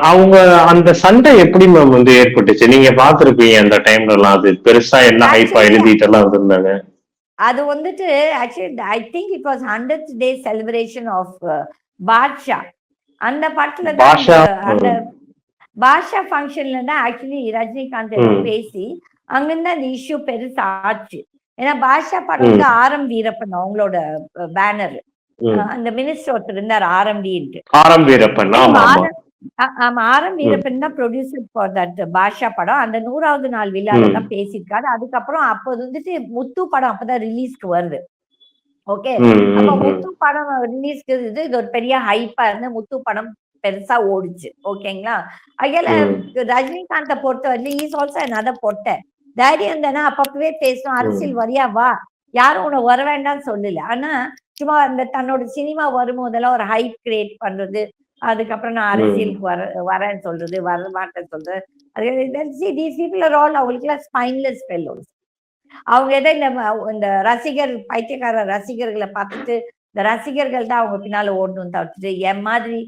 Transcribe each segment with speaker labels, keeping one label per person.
Speaker 1: அவங்க அந்த சண்டை எப்படி மேம் வந்து ஏற்பட்டுச்சு? நீங்க பார்த்திருப்பீங்க அந்த டைம்லலாம். அது பெருசா என்ன ஹைப்பா
Speaker 2: ஆக்சுவலி
Speaker 1: எழுதிட்டுலாம் வந்திருந்தாங்க.
Speaker 2: அது வந்துட்டு actually I think it was 100th day celebration of Baasha. அந்த படத்துல தான்
Speaker 1: பாஷா
Speaker 2: அந்த
Speaker 1: ம்,
Speaker 2: பாஷா ஃபங்க்ஷன்ல தான் ஆக்சுவலி ரஜினிகாந்த் ஏதோ
Speaker 1: ம்,
Speaker 2: பேசி அங்கிருந்து அந்த இஷ்யூ பெருசா ஆச்சு. ஏன்னா பாஷா படம் வந்து
Speaker 1: ம்,
Speaker 2: ஆர் எம் வீரப்பன் அவங்களோட பேனர்.
Speaker 1: ம்.
Speaker 2: அந்த மினிஸ்டர் ஒருத்தர் இருந்தார் ஆர்எம்டின்ட்டு.
Speaker 1: ஆரம் வீரப்பன். ஆமா, ஆமா.
Speaker 2: ஆமா ஆர்.எம்.
Speaker 1: ம்,
Speaker 2: வீரப்பன் தான் ப்ரொடியூசர் ஃபார் தட் பாஷா படம். அந்த 100வது நாள் விழால தான்
Speaker 1: ம்,
Speaker 2: பேசியிருக்காரு. அதுக்கப்புறம் அப்போது வந்துட்டு முத்து படம் அப்பதான் ரிலீஸ்க்கு வருது. ஓகே.
Speaker 1: ம்,
Speaker 2: அப்ப
Speaker 1: ம், ம்,
Speaker 2: முத்து படம் ரிலீஸ்க்கு இது ஒரு பெரிய ஹைப்பா இருந்து முத்து படம் பெருசா ஓடுச்சு. ஓகேங்களா? அகைல
Speaker 1: ம்,
Speaker 2: ரஜினிகாந்த பொறுத்தவரையிலும் இஸ் ஆல்சோ அனதர் பொட்ட. தைரியம் இருந்தனா அப்பப்பவே பேசணும். அரசியல்
Speaker 1: ம்,
Speaker 2: வரியா வா. யாரும் உன்ன வர வேண்டாம்னு சொல்லல. ஆனா சும்மா அந்த தன்னோட சினிமா வரும்போதெல்லாம் ஒரு ஹைப் கிரியேட் பண்றது. அதுக்கப்புறம் நான்
Speaker 1: ம்,
Speaker 2: அரசியலுக்கு வரேன்னு சொல்றது, வரமாட்டேன்னு சொல்றது. அது C these people are all அவங்களுக்குலாம் ஸ்பைன்லெஸ் ஃபெல்லோஸ். அவங்க ஏதோ இந்த ரசிகர் பைத்தியக்கார ரசிகர்களை பார்த்துட்டு இந்த ரசிகர்கள் தான் அவங்க பின்னால ஓடணும்னு தவிர்த்துட்டு என் மாதிரி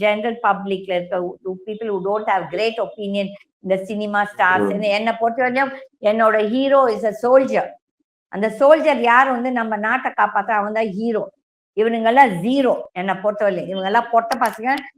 Speaker 2: ஜெனரல் பப்ளிக்ல இருக்க people who don't have great opinion இந்த சினிமா ஸ்டார்ஸ்
Speaker 1: ம்,
Speaker 2: என்னை பொறுத்தவரையும் என்னோட ஹீரோ இஸ் அ சோல்ஜர். அந்த சோல்ஜர் யார் வந்து நம்ம நாட்டை காப்பாத்த அவன் தான் ஹீரோ. இவனுங்கெல்லாம் ஜீரோ என்னை பொறுத்தவரையிலும். இவங்க எல்லாம் பொட்ட பசங்க